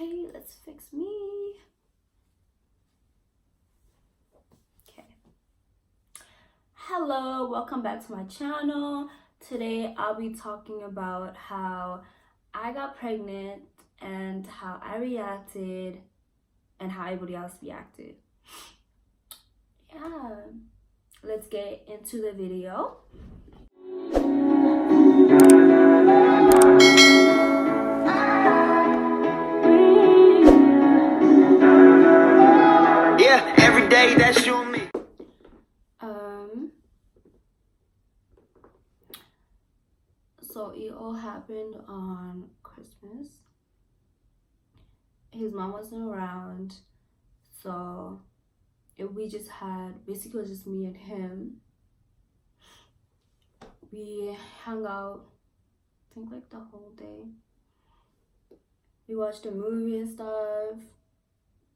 Okay, let's fix me. Okay. Hello, welcome back to my channel. Today I'll be talking about how I got pregnant and how I reacted and how everybody else reacted. Yeah, let's get into the video. Yeah, every day that's you and me. So it all happened on Christmas. His mom wasn't around, so we just had, basically it was just me and him. We hung out, I think like the whole day. We watched a movie and stuff.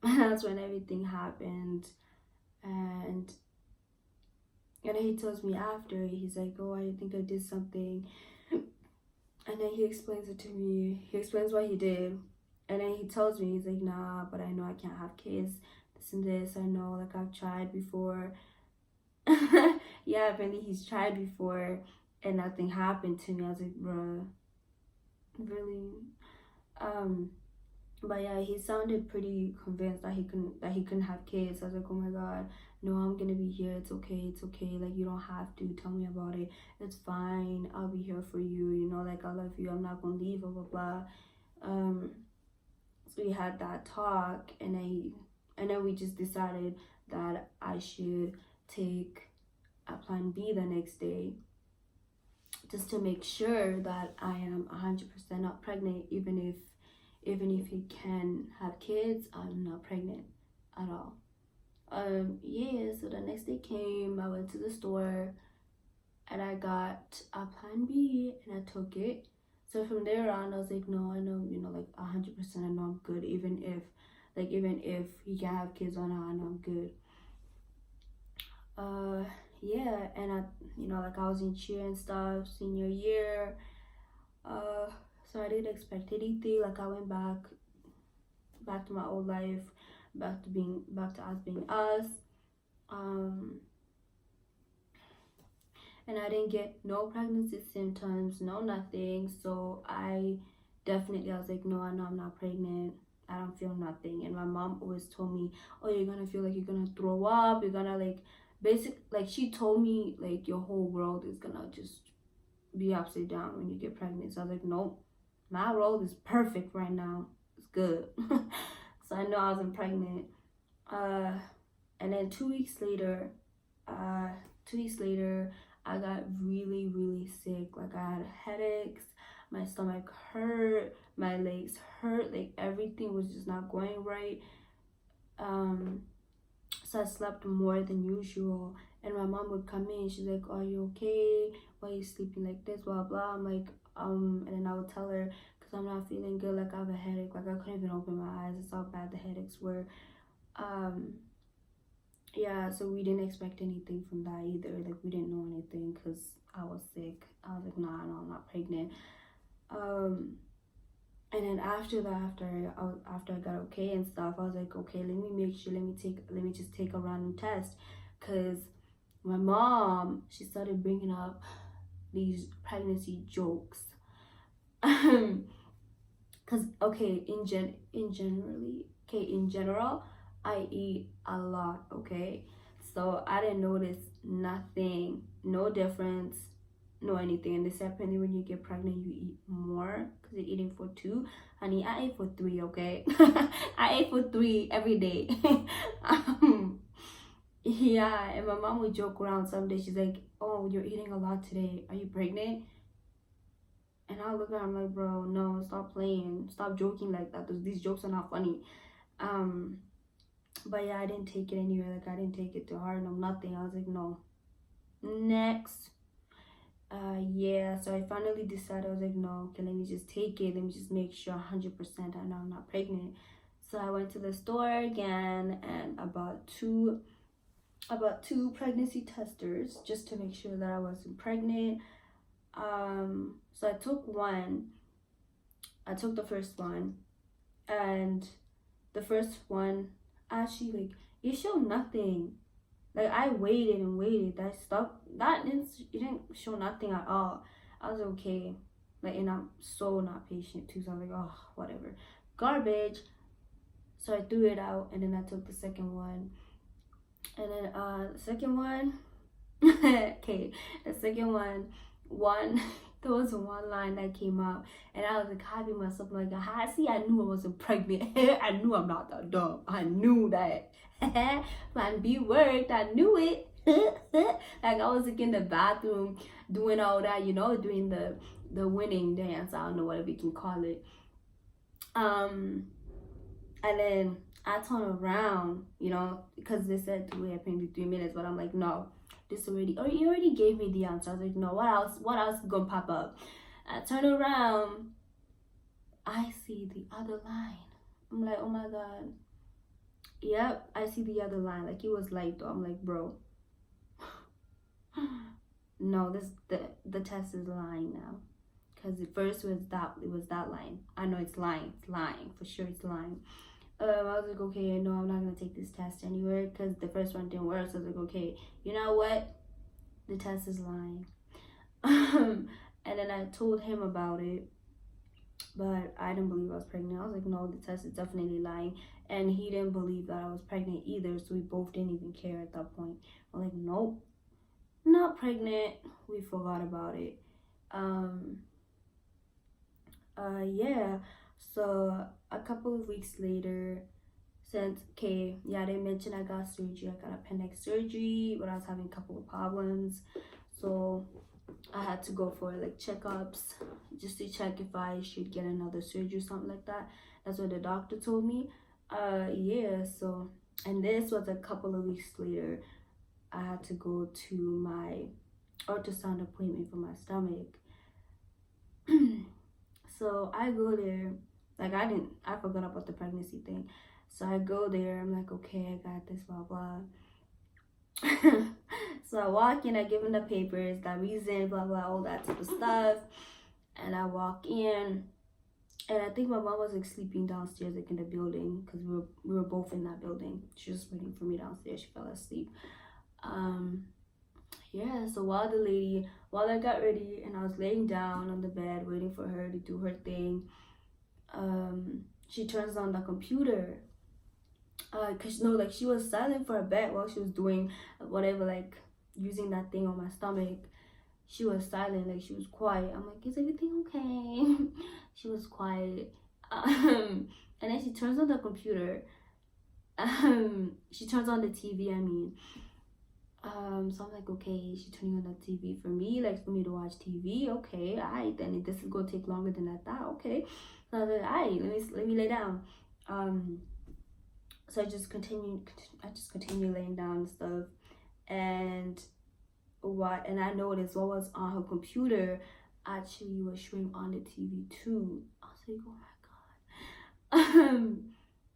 And that's when everything happened. And then he tells me after, he's like, oh, I think I did something. And then he explains it to me. He explains what he did. And then he tells me, he's like, nah, but I know I can't have kids. This and this, I know, like I've tried before. Yeah, apparently he's tried before and nothing happened to me. I was like, bruh, really? But yeah, he sounded pretty convinced that he couldn't have kids. I was like, oh my god, no, I'm gonna be here. It's okay, like you don't have to tell me about it. It's fine, I'll be here for you, you know, like I love you, I'm not gonna leave, blah blah blah. So we had that talk, and then we just decided that I should take a plan B the next day, just to make sure that I am 100% not pregnant. Even if he can have kids, I'm not pregnant at all. Yeah, so the next day came, I went to the store and I got a plan B and I took it. So from there on, I was like, no, I know, you know, like 100% I know I'm good. Even if he can have kids or not, I know I'm good. Yeah, and I, you know, like I was in cheer and stuff, senior year. So I didn't expect anything. Like I went back to my old life, back to us being us. And I didn't get no pregnancy symptoms, no nothing. So I was like, no, I know I'm not pregnant. I don't feel nothing. And my mom always told me, oh, you're gonna feel like you're gonna throw up, you're gonna like like she told me like your whole world is gonna just be upside down when you get pregnant. So I was like, nope, my world is perfect right now, it's good. So I know I wasn't pregnant. And then 2 weeks later, I got really sick. Like I had headaches, my stomach hurt, my legs hurt, like everything was just not going right. So I slept more than usual, and my mom would come in, she's like, are you okay, why are you sleeping like this, blah blah. I'm like, and then I would tell her, because I'm not feeling good, like I have a headache, like I couldn't even open my eyes, that's how bad the headaches were. Yeah, so we didn't expect anything from that either. Like we didn't know anything because I was sick. I was like, nah, no, I'm not pregnant. And then after that, after I got okay and stuff, I was like, okay, let me just take a random test, because my mom, she started bringing up these pregnancy jokes. Because okay, in general, I eat a lot, okay? So I didn't notice nothing, no difference, no anything. And they said apparently when you get pregnant, you eat more because you're eating for two. Honey, I ate for three, okay? I ate for three every day. Yeah, and my mom would joke around some days. She's like, oh, you're eating a lot today. Are you pregnant? And I look at him like, bro, no, stop playing. Stop joking like that. These jokes are not funny. But yeah, I didn't take it anywhere. Like I didn't take it to heart, no nothing. I was like, no. Next. Yeah, so I finally decided, I was like, no, okay, let me just take it. Let me just make sure 100% I know I'm not pregnant. So I went to the store again and I bought two pregnancy testers just to make sure that I wasn't pregnant. So I took the first one, And the first one, actually, like, it showed nothing. Like, I waited and waited. It didn't show nothing at all. I was okay. Like, and I'm so not patient too, so I was like, oh, whatever. Garbage. So I threw it out, and then I took the second one. And then the second one, okay, the second one, there was one line that came out, and I was like happy myself, like, see, I knew I wasn't pregnant. I knew I'm not that dumb. I knew that. Plan B worked. I knew it. Like, I was like in the bathroom doing all that, doing the winning dance. I don't know whatever you can call it. And then I turn around, because they said to wait apparently 3 minutes, but I'm like, no, you already gave me the answer. I was like, no, what else is gonna pop up? I turn around, I see the other line. I'm like, oh my god. Yep, I see the other line. Like, it was light though. I'm like, bro, no, the test is lying now. Because at first it was that line. I know it's lying for sure. It's lying. I was like, okay, no, I'm not gonna take this test anywhere because the first one didn't work. So I was like, okay, you know what? The test is lying. And then I told him about it, but I didn't believe I was pregnant. I was like, no, the test is definitely lying. And he didn't believe that I was pregnant either. So we both didn't even care at that point. I'm like, nope, not pregnant. We forgot about it. Yeah. So a couple of weeks later, they mentioned I got surgery. I got appendix surgery, but I was having a couple of problems. So I had to go for like checkups just to check if I should get another surgery or something like that. That's what the doctor told me. Yeah, so, and this was a couple of weeks later. I had to go to my ultrasound appointment for my stomach. So I go there, like, I forgot about the pregnancy thing. So I go there, I'm like, okay, I got this, blah, blah. So I walk in, I give him the papers, the reason, blah, blah, all that type of stuff. And I walk in, and I think my mom was like sleeping downstairs, like in the building, because we were both in that building. She was waiting for me downstairs. She fell asleep. Yeah, so while I got ready and I was laying down on the bed waiting for her to do her thing, she turns on the computer. Cause like she was silent for a bit while she was doing whatever, like using that thing on my stomach. She was silent, like she was quiet. I'm like, is everything okay? She was quiet. And then she turns on the computer. She turns on the TV, I mean. So I'm like, okay, she's turning on the TV for me, like for me to watch TV. Okay, alright, then this is gonna take longer than I thought. Okay, so I was like, alright, let me lay down. So I just continue laying down and stuff, and I noticed what was on her computer actually was showing on the TV too. I was like, oh my god.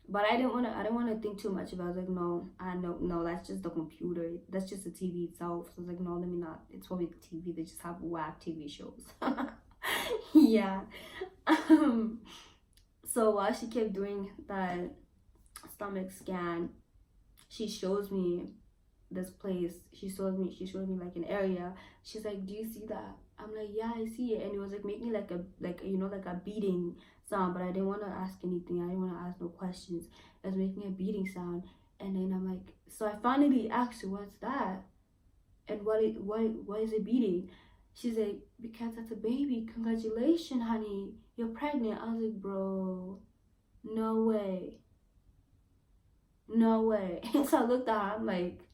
But I didn't want to think too much about it. I was like, no, that's just the computer. That's just the TV itself. So I was like, no, let me not. It's probably the TV. They just have whack TV shows. Yeah. So while she kept doing that stomach scan, she shows me this place. She showed me like an area. She's like, do you see that? I'm like, yeah, I see it. And it was like making like a beating sound, but I didn't want to ask anything. I didn't want to ask no questions. It was making a beating sound. And then I'm like, so I finally asked her, what's that? And why is it beating? She's like, because that's a baby. Congratulations, honey. You're pregnant. I was like, bro, no way. No way. So I looked at her, I'm like,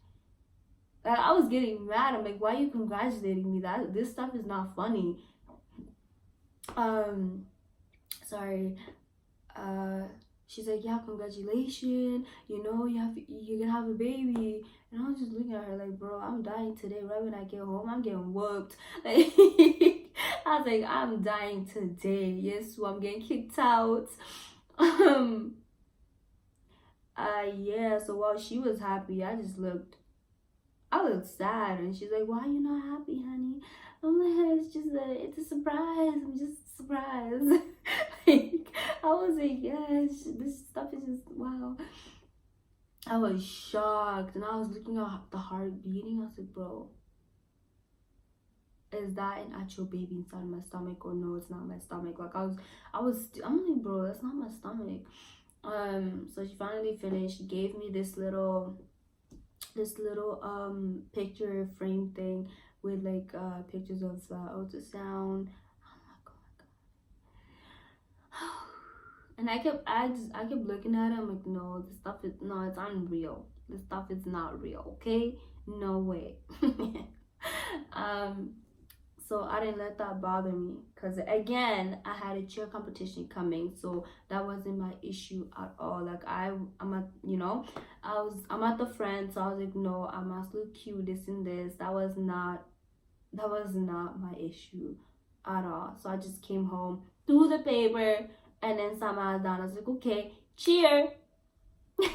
I was getting mad. I'm like, why are you congratulating me? This stuff is not funny. Sorry. She's like, yeah, congratulations. You're gonna have a baby. And I was just looking at her like, bro, I'm dying today. Right when I get home, I'm getting whooped. Like, I was like, I'm dying today. Yes, so I'm getting kicked out. Yeah. So while she was happy, I just looked. I was sad, and she's like, "Why are you not happy, honey?" I'm like, it's a surprise. I'm just surprised." Like, I was like, "Yes, this stuff is just wow." I was shocked, and I was looking at the heart beating. I was like, "Bro, is that an actual baby inside my stomach, or no? It's not my stomach." Like I'm like, "Bro, that's not my stomach." So she finally finished. She gave me this little picture frame thing with like pictures of ultrasound. I'm like, oh my god. And I kept looking at it. I'm like, no, this stuff is no, it's unreal. This stuff is not real. Okay, no way. um so I didn't let that bother me, because again, I had a cheer competition coming, so that wasn't my issue at all. Like I'm at, I'm at the friend, so I was like, no, I must look cute, this and this. That was not my issue at all. So I just came home, threw the paper, and then sat my ass down. I was like, okay, cheer.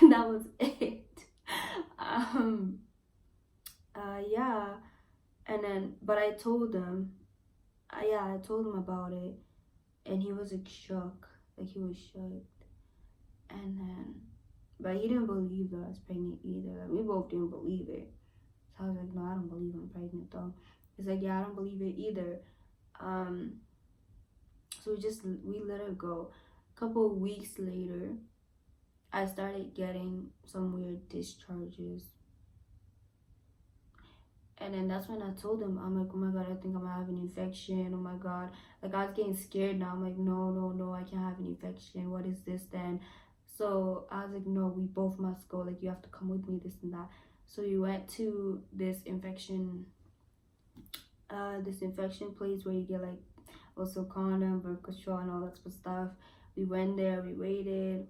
That was it. um yeah. And then, but I told him, I told him about it, and he was like shook, like he was shook. And then, but he didn't believe that I was pregnant either. Like, we both didn't believe it. So I was like, no, I don't believe I'm pregnant though. He's like, yeah, I don't believe it either. Um, so we let it go. A couple of weeks later, I started getting some weird discharges. And then that's when I told him, I'm like, oh my god, I think I'm gonna have an infection. Oh my god. Like, I was getting scared now. I'm like, no, no, no, I can't have an infection. What is this then? So I was like, no, we both must go. Like, you have to come with me, this and that. So we went to this infection place where you get like also condom, birth control, and all that sort of stuff. We went there, we waited,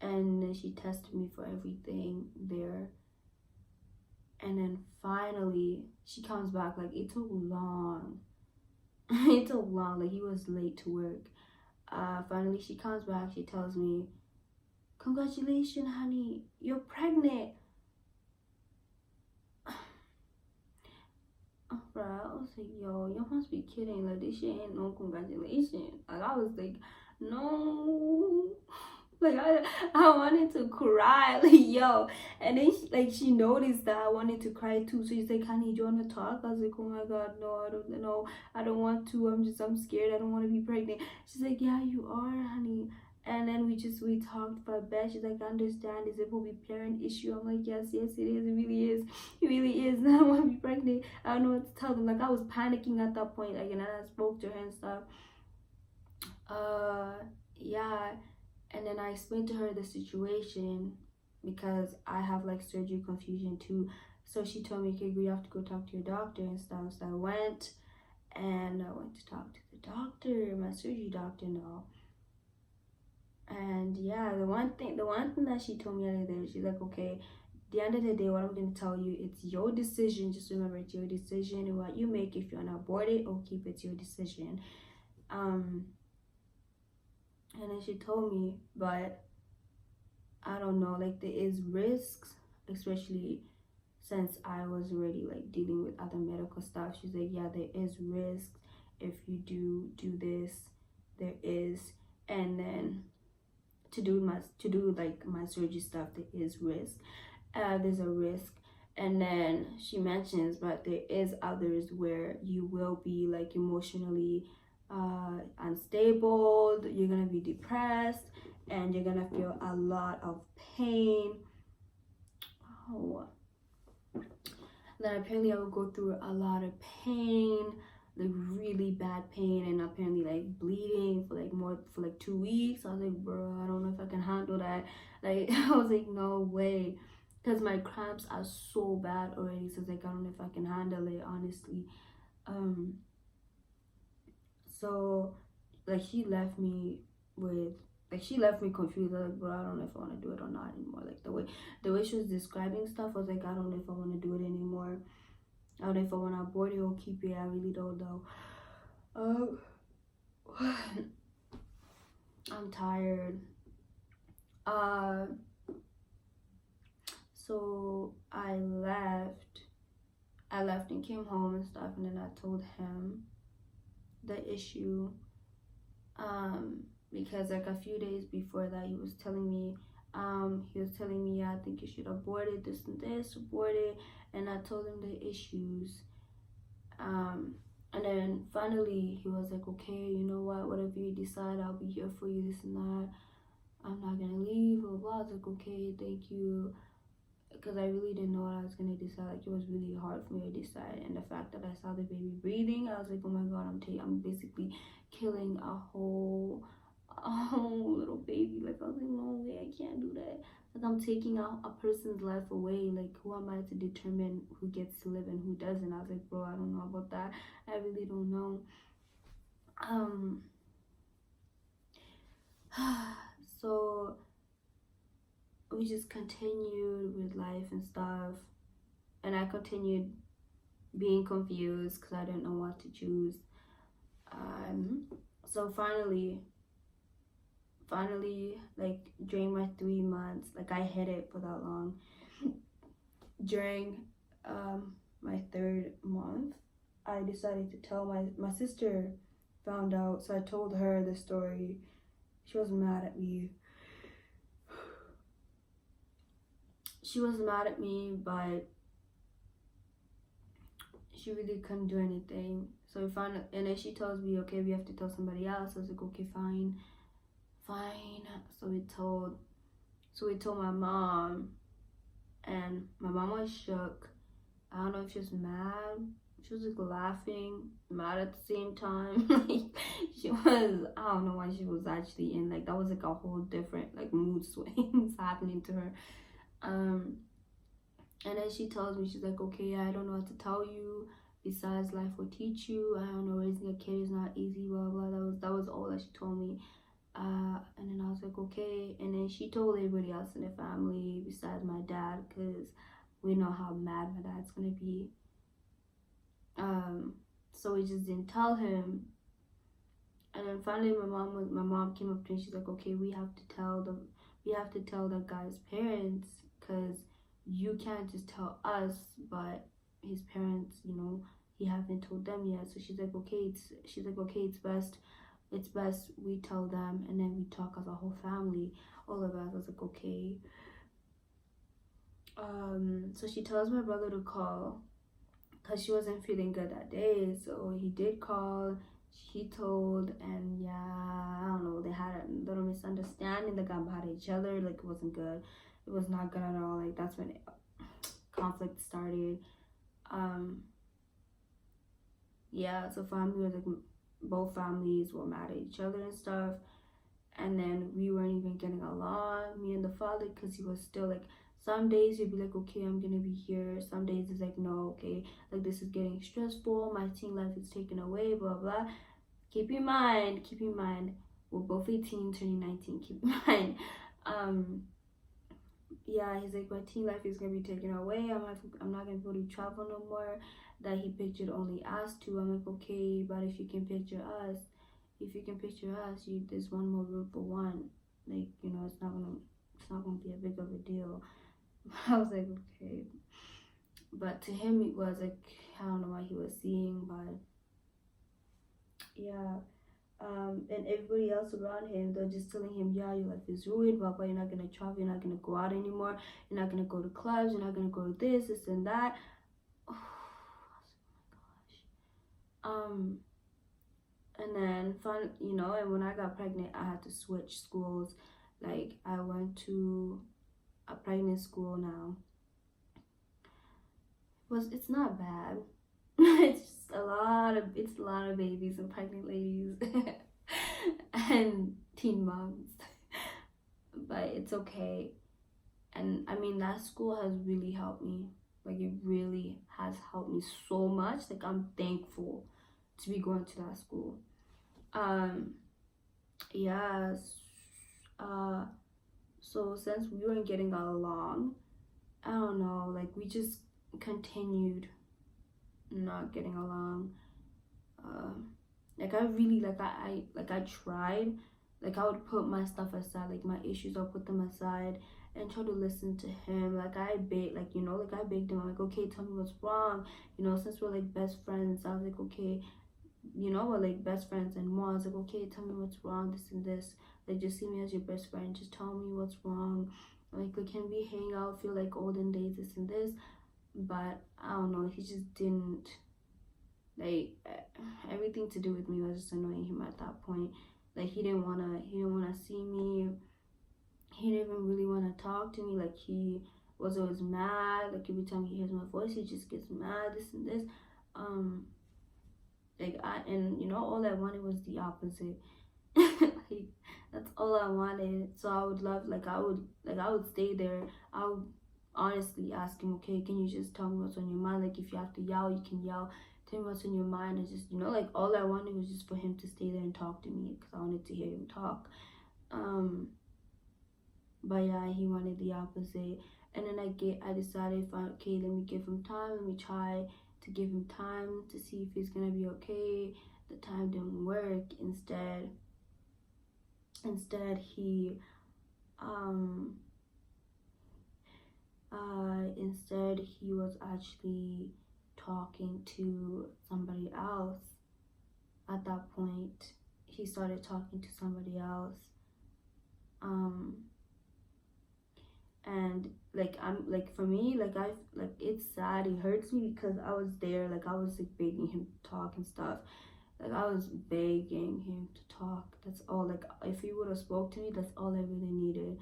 and then she tested me for everything there. And then finally she comes back. Like, it took long. It took long. Like, he was late to work. Finally she comes back. She tells me, congratulations, honey, you're pregnant. Bro, I was like, yo, you must be kidding. Like, this shit ain't no congratulations. Like, I was like, no. Like, I wanted to cry. Like, yo. And then she noticed that I wanted to cry too. So she's like, honey, do you want to talk? I was like, oh my god, no, I don't know. I don't want to. I'm scared. I don't want to be pregnant. She's like, yeah, you are, honey. And then we talked for a bit. She's like, I understand, is it will be parent issue? I'm like, yes, yes, it is. It really is. It really is. I don't want to be pregnant. I don't know what to tell them. Like, I was panicking at that point. Like, and then I spoke to her and stuff. Yeah. And then I explained to her the situation, because I have like surgery confusion too. So she told me, okay, you have to go talk to your doctor and stuff. So I went to talk to the doctor, my surgery doctor and all. And yeah, the one thing that she told me out of there, she's like, okay, at the end of the day, what I'm going to tell you, it's your decision. Just remember, it's your decision, and what you make, if you want to abort it or keep, it's your decision. And then she told me, but I don't know, like, there is risks, especially since I was already like dealing with other medical stuff. She's like, yeah, there is risks if you do this, there is. And then to do like my surgery stuff, there is risk. There's a risk. And then she mentions, but there is others where you will be like emotionally unstable, you're gonna be depressed, and you're gonna feel a lot of pain. Oh, then apparently I would go through a lot of pain, like really bad pain, and apparently like bleeding for like 2 weeks. I was like, bro, I don't know if I can handle that. Like, I was like, no way, because my cramps are so bad already. So it's like, I don't know if I can handle it, honestly. So like, she left me confused. Like, bro, I don't know if I want to do it or not anymore. Like, the way she was describing stuff, I was like, I don't know if I want to do it anymore. I don't know if I want to abort it or keep it. I really don't know. I'm tired. So I left and came home and stuff, and then I told him the issue. Because like a few days before that, he was telling me, yeah, I think you should abort it, this and this, abort it, and I told him the issues. And then finally he was like, okay, you know what, whatever you decide, I'll be here for you, this and that. I'm not gonna leave, blah blah. I was like, okay, thank you, because I really didn't know what I was gonna decide. Like, it was really hard for me to decide, and the fact that I saw the baby breathing, I was like, oh my god, I'm basically killing a whole little baby. Like, I was like, no way, I can't do that. Like, I'm taking a person's life away. Like, who am I to determine who gets to live and who doesn't? I was like, bro, I don't know about that. I really don't know. So we just continued with life and stuff, and I continued being confused because I didn't know what to choose. So finally, like during my 3 months, like I hid it for that long. During my 3rd month, I decided to tell my sister. Found out, so I told her the story. She was mad at me. But she really couldn't do anything. So we found out, and then she tells me, okay, we have to tell somebody else. I was like, okay, fine. So we told my mom, and my mom was shook. I don't know if she was mad. She was like laughing, mad at the same time. Like, she was, I don't know why she was actually in, like, that was like a whole different like mood swings happening to her. And then she tells me, she's like, okay, I don't know what to tell you. Besides, life will teach you. I don't know, raising a kid is not easy, blah blah. That was all that she told me. And then I was like, okay. And then she told everybody else in the family besides my dad, because we know how mad my dad's gonna be. So we just didn't tell him. And then finally my mom came up to me. She's like, okay, we have to tell that guy's parents, because you can't just tell us, but his parents, he haven't told them yet. So she's like, okay, it's best we tell them, and then we talk as a whole family, all of us. I was like, okay. So she tells my brother to call, because she wasn't feeling good that day. So he did call. He told, and yeah, I don't know, they had a little misunderstanding. They got mad at each other. Like, it wasn't good. It was not good at all. Like, that's when conflict started. Yeah, so family was like, both families were mad at each other and stuff. And then we weren't even getting along, me and the father, because he was still like, some days he'd be like, okay, I'm gonna be here. Some days it's like, no, okay, like, this is getting stressful, my teen life is taken away, blah blah. Keep in mind, we're both 18 turning 19. Keep in mind. Yeah, he's like, my teen life is gonna be taken away. I'm not gonna be able to travel no more. That he pictured only us two. I'm like, okay, but if you can picture us, there's one more room for one. Like, it's not gonna be a big of a deal. I was like, okay. But to him, it was like, I don't know what he was seeing, but yeah. And everybody else around him, they're just telling him, yeah, your life is ruined, blah blah. You're not gonna travel, you're not gonna go out anymore, you're not gonna go to clubs, you're not gonna go to this and that. Oh my gosh. And then and when I got pregnant, I had to switch schools. Like, I went to a pregnant school now. It's not bad. It's just a lot of babies and pregnant ladies and teen moms. But it's okay. And I mean, that school has really helped me. Like, it really has helped me so much. Like, I'm thankful to be going to that school. Yes. So since we weren't getting along, I don't know, like, we just continued not getting along. Like, I really, I tried. Like, I would put my stuff aside, like my issues, I'll put them aside, and try to listen to him. Like I begged, like, you know, like I begged him. I'm like, okay, tell me what's wrong. You know, since we're like best friends, I was like, okay, you know, we're like best friends. And more, I was like, okay, tell me what's wrong, this and this. Like, just see me as your best friend. Just tell me what's wrong. Like, can we hang out, feel like olden days, this and this. But I don't know, he just didn't, like, everything to do with me was just annoying him at that point. Like, he didn't wanna see me. He didn't even really want to talk to me. Like, he was always mad. Like, every time he hears my voice, he just gets mad, this and this. um and you know, all I wanted was the opposite. Like, that's all I wanted. So I would love, like, I would stay there. I would honestly ask him, okay, can you just tell me what's on your mind? Like, if you have to yell, you can yell. Tell me what's on your mind. And just, you know, like, all I wanted was just for him to stay there and talk to me, because I wanted to hear him talk. But yeah, he wanted the opposite. And then I decided, okay, let me give him time. Let me try to give him time to see if he's gonna be okay. The time didn't work. Instead he was actually talking to somebody else. At that point, he started talking to somebody else. And like, I'm like, for me, like, I like, it's sad, it hurts me, because I was there, like, I was like begging him to talk and stuff. Like, I was begging him to talk. That's all. Like, if he would have spoke to me, that's all I really needed.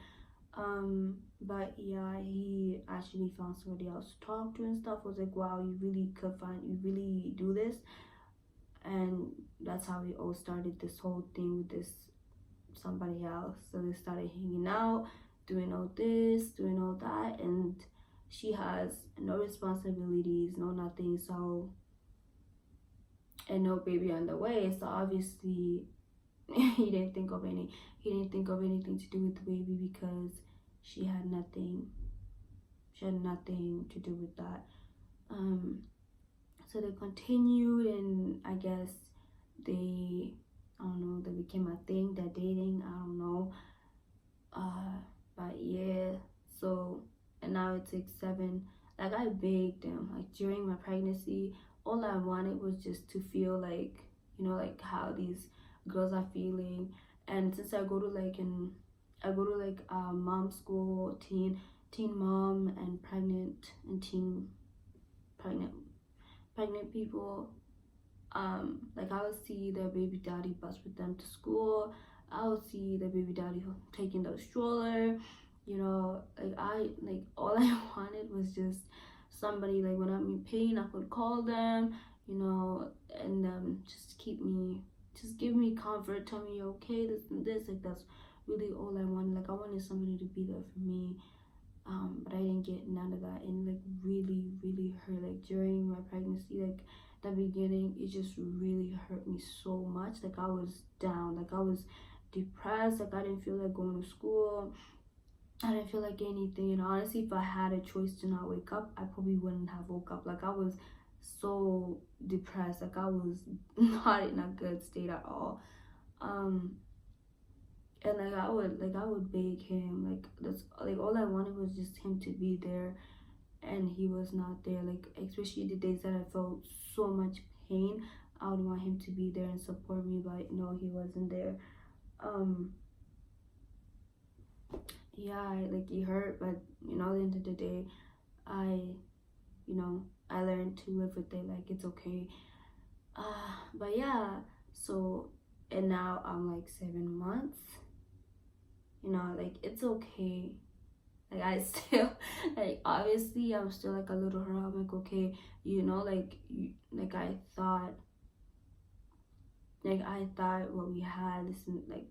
But yeah, he actually found somebody else to talk to and stuff. I was like, wow, you really do this. And that's how we all started this whole thing with this somebody else. So we started hanging out, doing all this, doing all that, and she has no responsibilities, no nothing. So, and no baby on the way. So obviously, he didn't think of anything to do with the baby, because she had nothing. She had nothing to do with that. So they continued, and I guess they, I don't know, they became a thing. They're dating. I don't know. But yeah. So, and now it's like 7. Like, I begged them. Like, during my pregnancy, all I wanted was just to feel like, you know, like how these girls are feeling. And since I go to like mom school, teen mom, and pregnant people, like, I would see their baby daddy bus with them to school. I would see their baby daddy taking the stroller. You know, like all I wanted was just somebody, like, when I'm in pain, I could call them, you know, and just give me comfort, tell me you're okay, this and this. Like, that's really all I wanted. Like, I wanted somebody to be there for me. But I didn't get none of that, and like, really hurt. Like, during my pregnancy, like, the beginning, it just really hurt me so much. Like, I was down, like, I was depressed. Like, I didn't feel like going to school. I didn't feel like anything. And honestly, if I had a choice to not wake up, I probably wouldn't have woke up. Like, I was so depressed. Like, I was not in a good state at all. And like, I would beg him. Like, that's like, all I wanted was just him to be there, and he was not there. Like, especially the days that I felt so much pain, I would want him to be there and support me, but no, he wasn't there. Yeah, like, it hurt, but you know, at the end of the day, I I learned to live with it. Like, it's okay. But yeah, so, and now I'm like 7 months. You know, like, it's okay. Like, I still, like, obviously, I'm still like a little hurt. I'm like, okay, you know, like, like, I thought what we had, this, like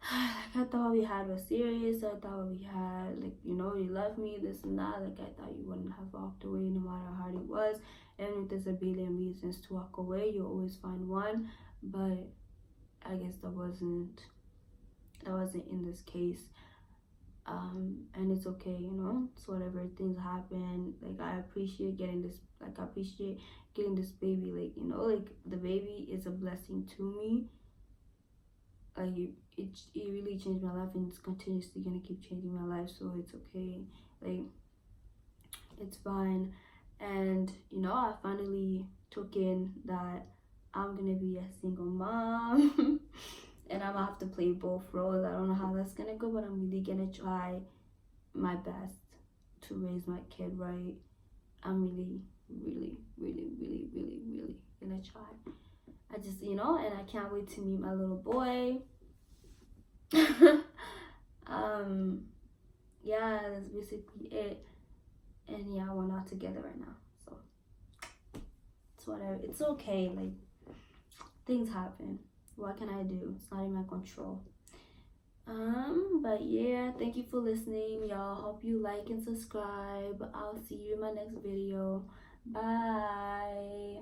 I thought what we had was serious. I thought what we had, like, you know, you love me, this and that. Like, I thought you wouldn't have walked away no matter how hard it was. And if there's a billion reasons to walk away, you always find one. But I guess that wasn't in this case. And it's okay, you know, it's whatever, things happen. Like, I appreciate getting this baby. Like, you know, like, the baby is a blessing to me. Like, it really changed my life, and it's continuously gonna keep changing my life, so it's okay. Like, it's fine. And you know, I finally took in that I'm gonna be a single mom and I'm gonna have to play both roles. I don't know how that's gonna go, but I'm really gonna try my best to raise my kid right. I'm really, really, really, really, really, really gonna try. I just, you know, and I can't wait to meet my little boy. Yeah, that's basically it. And yeah, we're not together right now, so it's whatever. It's okay. Like, things happen. What can I do? It's not in my control. But yeah, thank you for listening, y'all. Hope you like and subscribe. I'll see you in my next video. Bye.